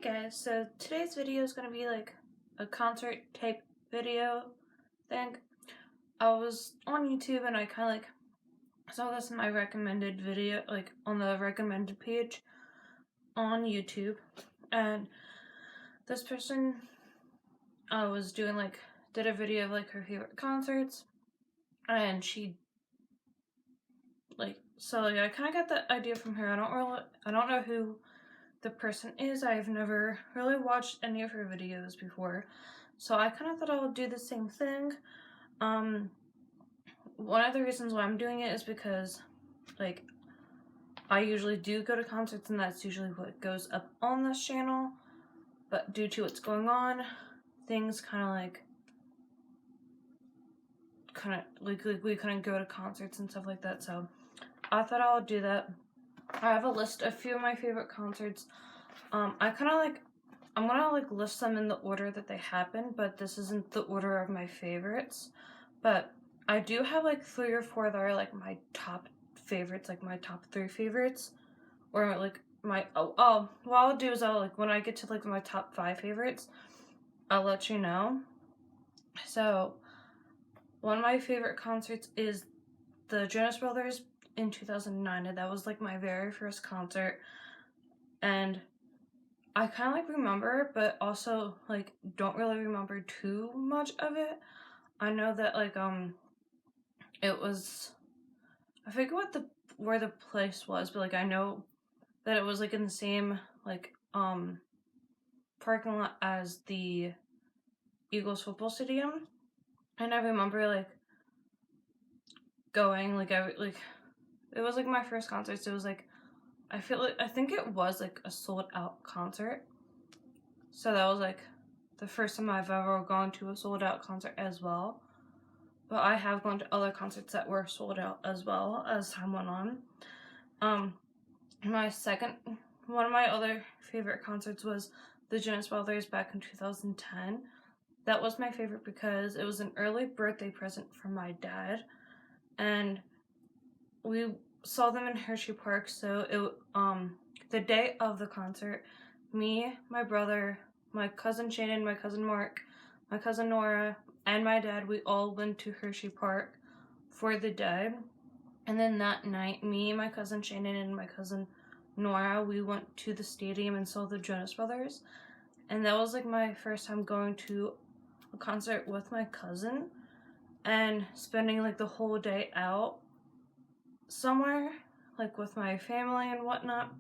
Guys, so today's video is going to be like a concert type video thing. I was on YouTube and I kind of like saw this in my recommended video, like on the recommended page on YouTube, and this person was doing did a video of like her favorite concerts, and she I kind of got the idea from her. I don't know who the person is. I've never really watched any of her videos before, so I kind of thought I would do the same thing. One of the reasons why I'm doing it is because I usually do go to concerts, and that's usually what goes up on this channel, but due to what's going on, things we couldn't go to concerts and stuff like that, so I thought I would do that. I have a list of a few of my favorite concerts. I'm gonna list them in the order that they happened, but this isn't the order of my favorites. But I do have 3 or 4 that are my top favorites, my top 3 favorites, or what I'll do is when I get to my top 5 favorites, I'll let you know. So one of my favorite concerts is the Jonas Brothers in 2009, and that was my very first concert, and I kind of remember, but also don't really remember too much of it. I know that it was, I forget where the place was, but I know that it was in the same parking lot as the Eagles football stadium, and I remember going it was my first concert, so it was I think it was a sold out concert. So that was the first time I've ever gone to a sold out concert as well. But I have gone to other concerts that were sold out as well as time went on. One of my other favorite concerts was the Jonas Brothers back in 2010. That was my favorite because it was an early birthday present from my dad, and we saw them in Hershey Park. So the day of the concert, me, my brother, my cousin Shannon, my cousin Mark, my cousin Nora, and my dad, we all went to Hershey Park for the day. And then that night, me, my cousin Shannon, and my cousin Nora, we went to the stadium and saw the Jonas Brothers. And that was my first time going to a concert with my cousin and spending the whole day out somewhere with my family and whatnot.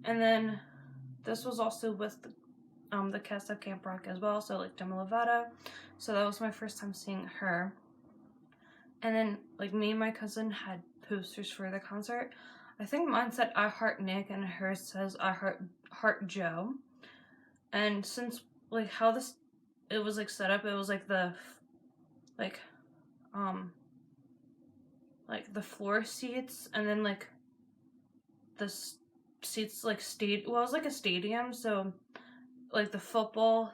And then this was also with the cast of Camp Rock as well, so Demi Lovato. So that was my first time seeing her. And then me and my cousin had posters for the concert. I think mine said I Heart Nick and hers says I Heart Joe. And since how it was set up, it was the floor seats, and then the seats stayed. Well, it was a stadium, so the football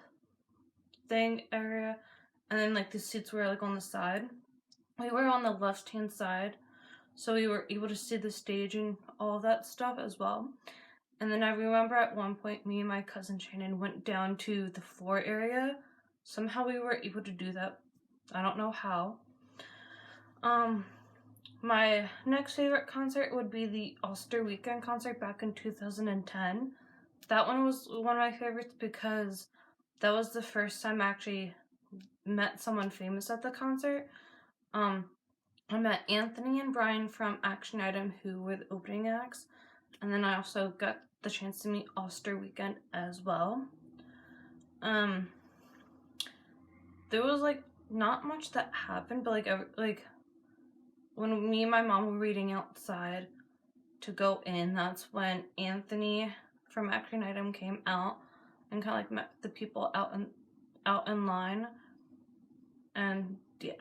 thing area, and then the seats were on the side. We were on the left hand side, so we were able to see the stage and all that stuff as well. And then I remember at one point, me and my cousin Shannon went down to the floor area. Somehow we were able to do that. I don't know how. My next favorite concert would be the All-Star Weekend concert back in 2010. That one was one of my favorites because that was the first time I actually met someone famous at the concert. I met Anthony and Brian from Action Item, who were the opening acts, and then I also got the chance to meet All-Star Weekend as well. There was not much that happened, but when me and my mom were waiting outside to go in, that's when Anthony from Action Item came out and kind of met the people out in line. And yeah,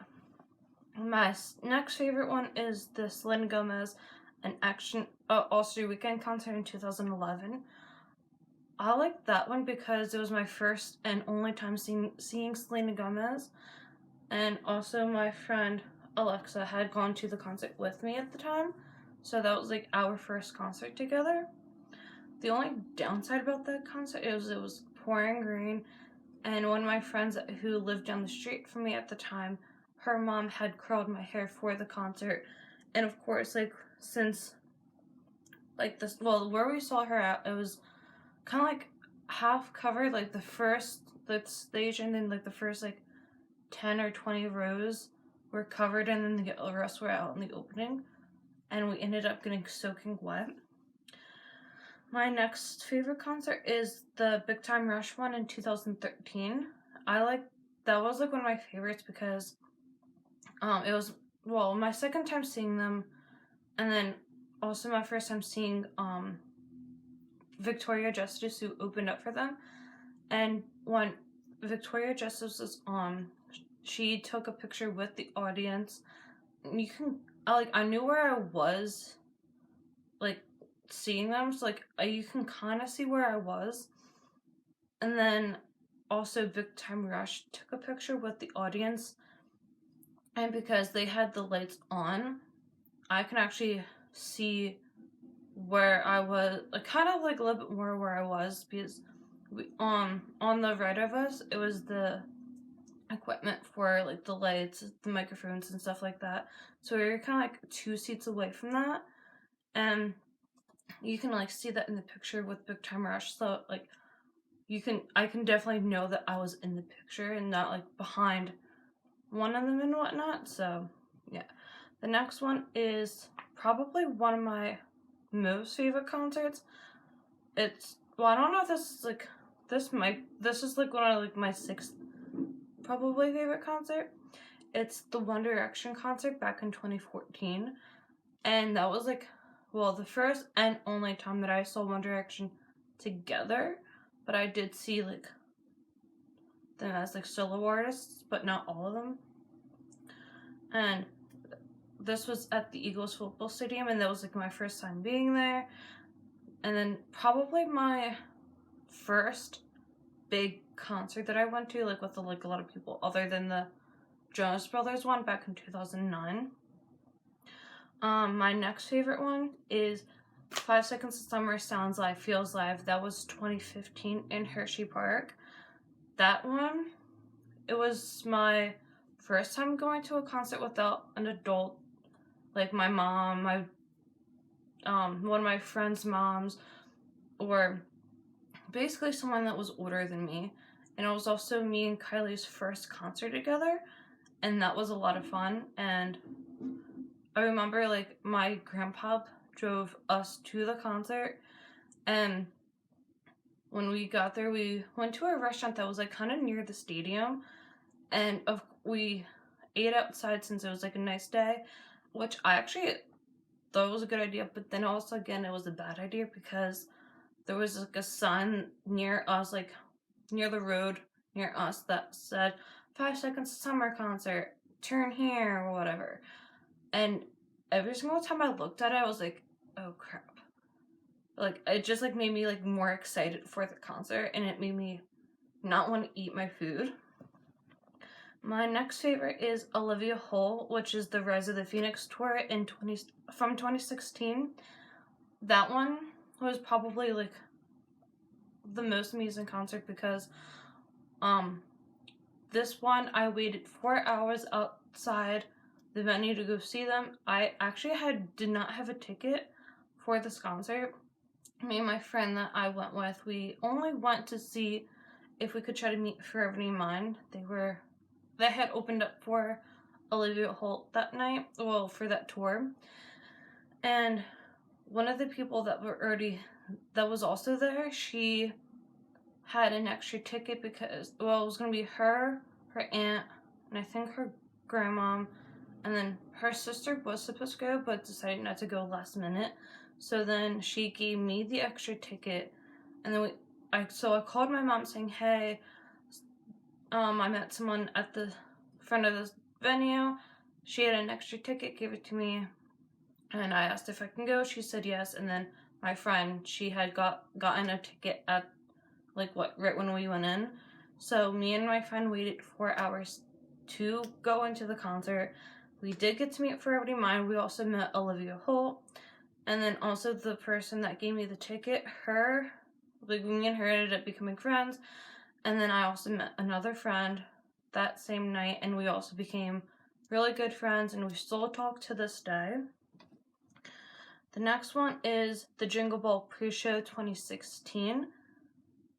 my next favorite one is the Selena Gomez and Action All-Star Weekend concert in 2011. I like that one because it was my first and only time seeing Selena Gomez, and also my friend Alexa had gone to the concert with me at the time, so that was our first concert together. The only downside about that concert is it was pouring rain, and one of my friends who lived down the street from me at the time, her mom had curled my hair for the concert. And of course, like, since, like, this, well, where we saw her at, it was kind of like half covered, like the stage, and then like the first like 10 or 20 rows were covered, and then the rest were out in the opening, and we ended up getting soaking wet. My next favorite concert is the Big Time Rush one in 2013. That was like one of my favorites because it was, well, my second time seeing them, and then also my first time seeing Victoria Justice, who opened up for them. And when Victoria Justice was on, she took a picture with the audience. I knew where I was, like, seeing them, so like you can kind of see where I was. And then also Big Time Rush took a picture with the audience, and because they had the lights on, I can actually see where I was, like, kind of like a little bit more where I was, because on the right of us, it was the equipment for like the lights, the microphones, and stuff like that. So we were kind of like 2 seats away from that, and you can like see that in the picture with Big Time Rush. So like I can definitely know that I was in the picture and not like behind one of them and whatnot. So yeah, the next one is probably one of my most favorite concerts. I don't know if this is like this is like one of like my 6th probably favorite concert. It's the One Direction concert back in 2014, and that was like, well, the first and only time that I saw One Direction together. But I did see like them as like solo artists, but not all of them. And this was at the Eagles football stadium, and that was like my first time being there. And then probably my first big concert that I went to, like with a lot of people, other than the Jonas Brothers one back in 2009. My next favorite one is 5 Seconds of Summer, Sounds Live, Feels Live. That was 2015 in Hershey Park. That one, it was my first time going to a concert without an adult, like my mom, one of my friends' moms, or basically someone that was older than me. And it was also me and Kylie's first concert together, and that was a lot of fun. And I remember like my grandpa drove us to the concert, and when we got there, we went to a restaurant that was like kind of near the stadium, and we ate outside since it was like a nice day, which I actually thought was a good idea. But then also again, it was a bad idea because there was like a sign near us, like near the road near us, that said 5 Seconds Summer Concert, turn here or whatever. And every single time I looked at it, I was like, oh crap. Like, it just like made me like more excited for the concert, and it made me not want to eat my food. My next favorite is Olivia Holt, which is the Rise of the Phoenix tour from 2016. That one was probably like the most amazing concert because this one I waited 4 hours outside the venue to go see them. I actually did not have a ticket for this concert. Me and my friend that I went with, we only went to see if we could try to meet Forever New Mind. They had opened up for Olivia Holt that night, well, for that tour. And one of the people that was also there, she had an extra ticket because, well, it was going to be her aunt, and I think her grandma, and then her sister was supposed to go, but decided not to go last minute. So then she gave me the extra ticket, and then I called my mom saying, hey, I met someone at the front of this venue. She had an extra ticket, gave it to me, and I asked if I can go. She said yes, and then my friend, she had gotten a ticket at right when we went in. So me and my friend waited 4 hours to go into the concert. We did get to meet Forever New Mind. We also met Olivia Holt, And then also the person that gave me the ticket, her, like me and her ended up becoming friends. And then I also met another friend that same night, and we also became really good friends, and we still talk to this day. The next one is the Jingle Ball Pre-Show 2016.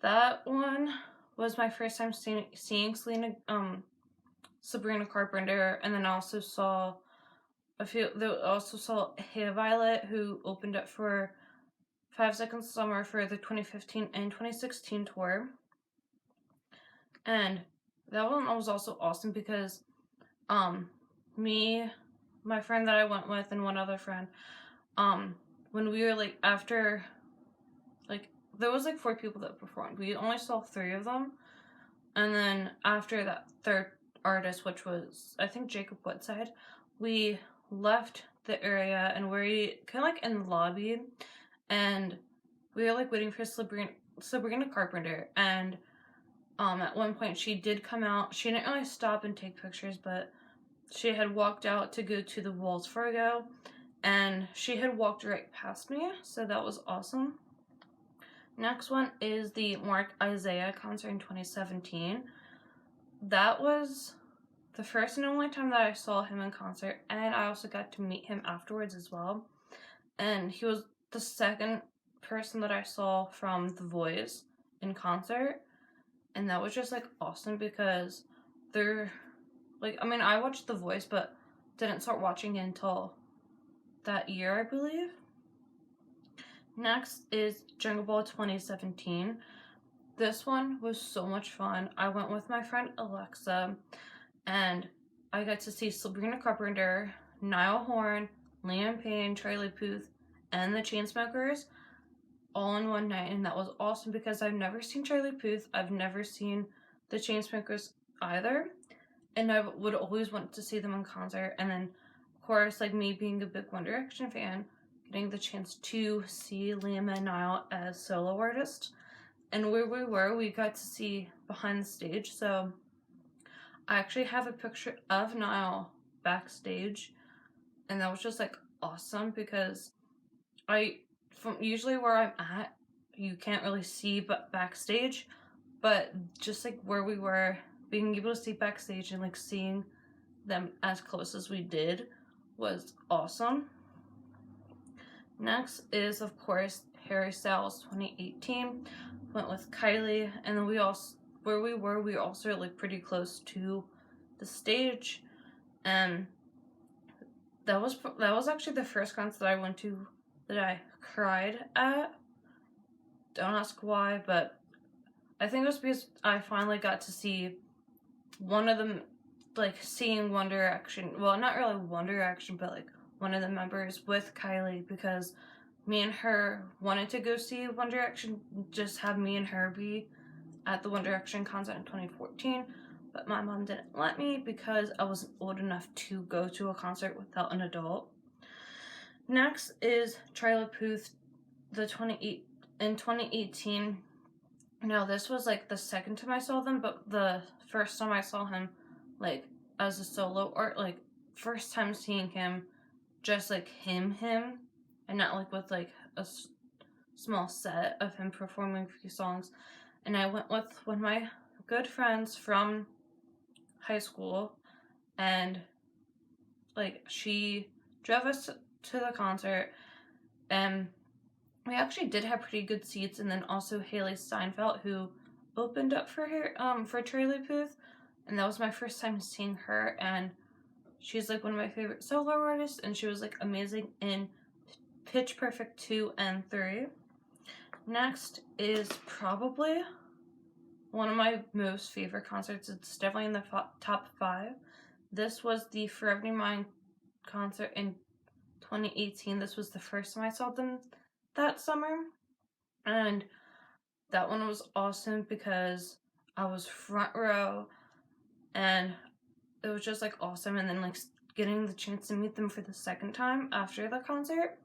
That one was my first time seeing Sabrina Carpenter, and then I also saw Hey Violet, who opened up for 5 Seconds of Summer for the 2015 and 2016 tour. And that one was also awesome because me, my friend that I went with, and one other friend, when we were like after, like there was like 4 people that performed. We only saw 3 of them. And then after that third artist, which was I think Jacob Woodside, we left the area and we kind of like in the lobby, and we were like waiting for Sabrina Carpenter. And at one point she did come out. She didn't really stop and take pictures, but she had walked out to go to the Wells Fargo, and she had walked right past me, so that was awesome. Next one is the Mark Isaiah concert in 2017. That was the first and only time that I saw him in concert, and I also got to meet him afterwards as well. And he was the second person that I saw from The Voice in concert, and that was just like awesome because they're like, I mean, I watched The Voice, but didn't start watching it until that year, I believe. Next is Jingle Ball 2017. This one was so much fun. I went with my friend Alexa, and I got to see Sabrina Carpenter, Niall Horan, Liam Payne, Charlie Puth, and the Chainsmokers all in one night, and that was awesome because I've never seen Charlie Puth, I've never seen the Chainsmokers either, and I would always want to see them in concert. And then, of course, like me being a big One Direction fan, getting the chance to see Liam and Niall as solo artists. And where we got to see behind the stage. So I actually have a picture of Niall backstage, and that was just like awesome because from usually where I'm at, you can't really see but backstage, but just like where we were, being able to see backstage and like seeing them as close as we did was awesome. Next is, of course, Harry Styles 2018. Went with Kylie, and then we also like pretty close to the stage, and that was actually the first concert that I went to that I cried at. Don't ask why, but I think it was because I finally got to see one of them, like seeing One Direction. Well, not really One Direction, but like one of the members with Kylie, because me and her wanted to go see One Direction, just have me and her be at the One Direction concert in 2014, but my mom didn't let me because I wasn't old enough to go to a concert without an adult. Next is Charlie Puth, in 2018. Now this was like the second time I saw them, but the first time I saw him like as a solo art, like first time seeing him just like him, and not like with like a small set of him performing a few songs. And I went with one of my good friends from high school, and like she drove us to the concert, and we actually did have pretty good seats. And then also Haley Steinfeld, who opened up for her for Charlie Puth, and that was my first time seeing her, and she's like one of my favorite solo artists, and she was like amazing in Pitch Perfect 2 and 3. Next is probably one of my most favorite concerts. It's definitely in the top 5. This was the Forever in Mind concert in 2018. This was the first time I saw them that summer, and that one was awesome because I was front row, and it was just like awesome. And then like getting the chance to meet them for the second time after the concert,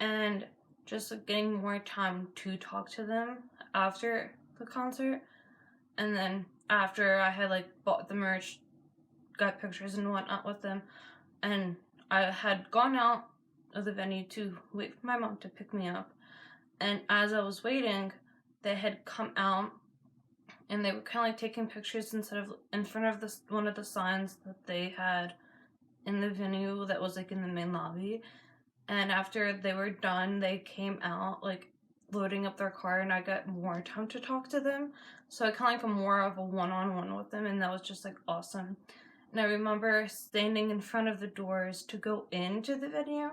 and just like getting more time to talk to them after the concert. And then after I had like bought the merch, got pictures and whatnot with them, and I had gone out of the venue to wait for my mom to pick me up. And as I was waiting, they had come out and they were kind of like taking pictures instead of in front of this one of the signs that they had in the venue that was like in the main lobby. And after they were done, they came out like loading up their car, and I got more time to talk to them. So I kind of like a more of a one-on-one with them, and that was just like awesome. And I remember standing in front of the doors to go into the venue.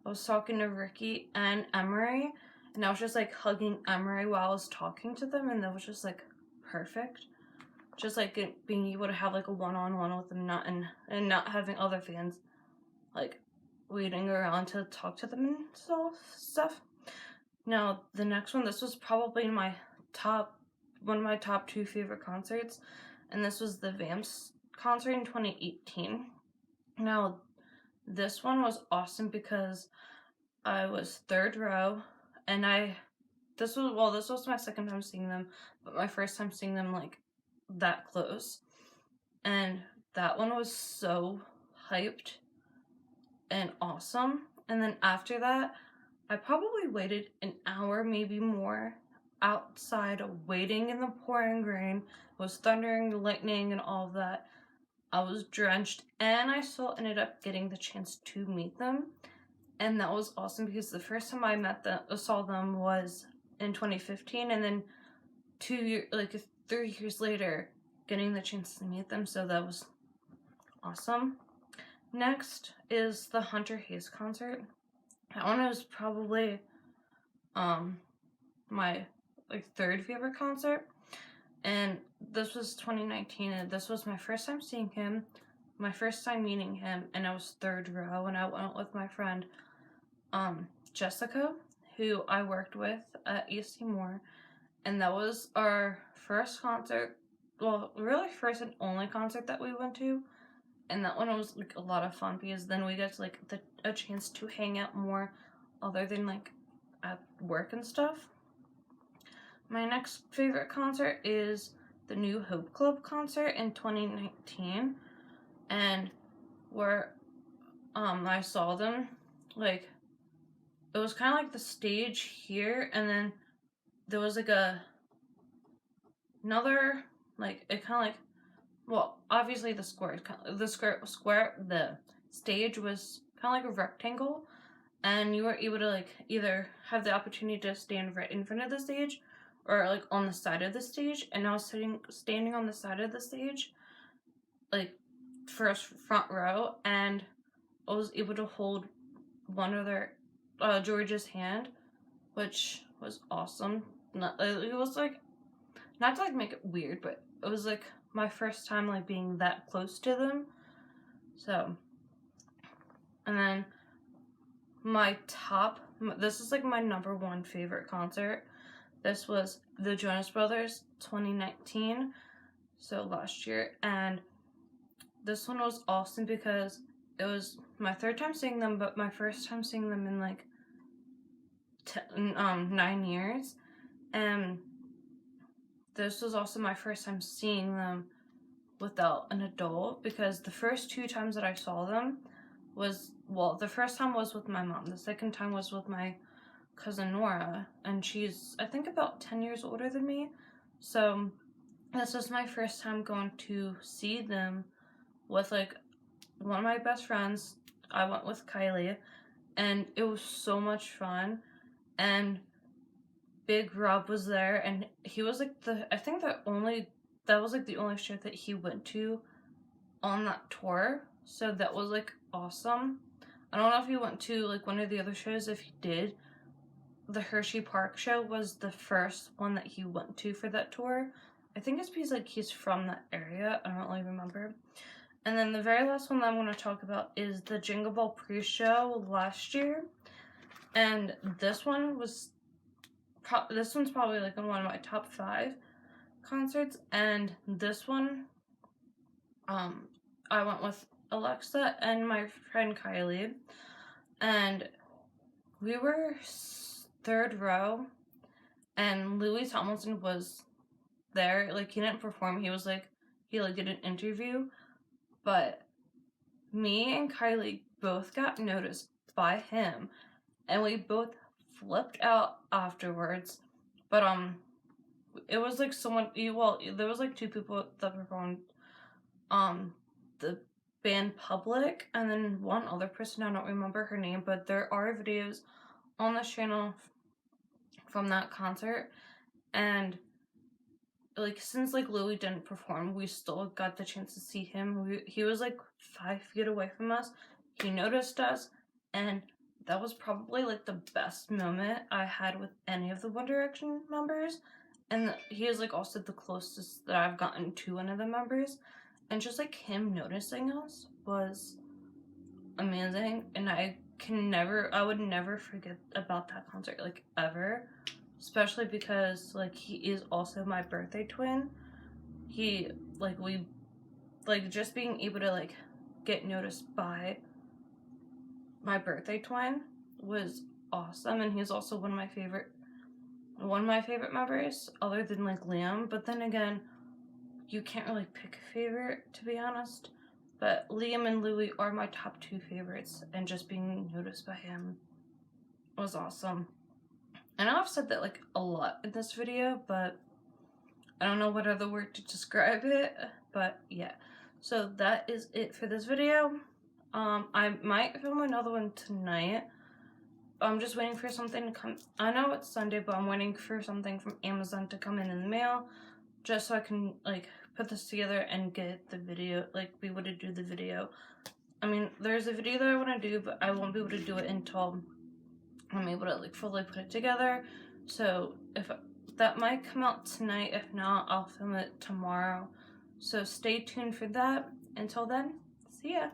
I was talking to Ricky and Emery, and I was just like hugging Emery while I was talking to them, and that was just like perfect. Just like being able to have like a one-on-one with them, and not having other fans like waiting around to talk to them and stuff. Now the next one, this was probably one of my top 2 favorite concerts, and this was the Vamps concert in 2018. Now this one was awesome because I was third row, and this was my second time seeing them, but my first time seeing them like that close, and that one was so hyped and awesome. And then after that, I probably waited an hour, maybe more, outside waiting in the pouring rain. It was thundering, lightning, and all of that. I was drenched, and I still ended up getting the chance to meet them. And that was awesome because the first time I saw them was in 2015, and then 3 years later, getting the chance to meet them. So that was awesome. Next is the Hunter Hayes concert. That one was probably my like 3rd favorite concert, and this was 2019, and this was my first time seeing him, my first time meeting him, and I was 3rd row, and I went with my friend Jessica, who I worked with at ESC Moore, and that was our first concert, well, really first and only concert that we went to. And that one was like a lot of fun because then we got to like a chance to hang out more other than like at work and stuff. My next favorite concert is the New Hope Club concert in 2019, and where I saw them, like it was kind of like the stage here, and then there was like another like it kind of like, well, obviously the stage was kind of like a rectangle, and you were able to like either have the opportunity to stand right in front of the stage or like on the side of the stage. And I was standing on the side of the stage, like first front row, and I was able to hold one of their George's hand, which was awesome. It was like, not to like make it weird, but it was like my first time like being that close to them. So, and then this is like my number 1 favorite concert. This was the Jonas Brothers 2019, so last year, and this one was awesome because it was my 3rd time seeing them, but my first time seeing them in like 9 years, and this was also my first time seeing them without an adult, because the first 2 times that I saw them was, well, the first time was with my mom, the second time was with my cousin Nora, and she's I think about 10 years older than me. So this was my first time going to see them with like one of my best friends. I went with Kylie, and it was so much fun. And Big Rob was there, and he was like that was like the only show that he went to on that tour. So that was like awesome. I don't know if he went to like one of the other shows. If he did, the Hershey Park show was the first one that he went to for that tour. I think it's because like he's from that area. I don't really remember. And then the very last one that I'm going to talk about is the Jingle Ball pre-show last year. And this one's probably like in one of my top 5 concerts. And this one, I went with Alexa and my friend Kylie, and we were 3rd row, and Louis Tomlinson was there. Like, he didn't perform, he did an interview, but me and Kylie both got noticed by him, and we both flipped out afterwards. But it was like someone. Well, there was like two people that performed the band Public, and then one other person. I don't remember her name, but there are videos on this channel from that concert, and like since like Louis didn't perform, we still got the chance to see him. He was like 5 feet away from us. He noticed us, and that was probably like the best moment I had with any of the One Direction members. And he is like also the closest that I've gotten to one of the members, and just like him noticing us was amazing. And I would never forget about that concert, like ever. Especially because like he is also my birthday twin. He like we like just being able to like get noticed by my birthday twin was awesome. And he's also one of my favorite members, other than like Liam. But then again, you can't really pick a favorite, to be honest. But Liam and Louis are my top 2 favorites, and just being noticed by him was awesome. I know I've said that like a lot in this video, but I don't know what other word to describe it. But yeah, so that is it for this video. I might film another one tonight. I'm just waiting for something to come. I know it's Sunday, but I'm waiting for something from Amazon to come in the mail, just so I can like put this together and get the video, like be able to do the video. I mean, there's a video that I want to do, but I won't be able to do it until I'm able to like fully put it together. So if that might come out tonight, if not, I'll film it tomorrow. So stay tuned for that. Until then, see ya.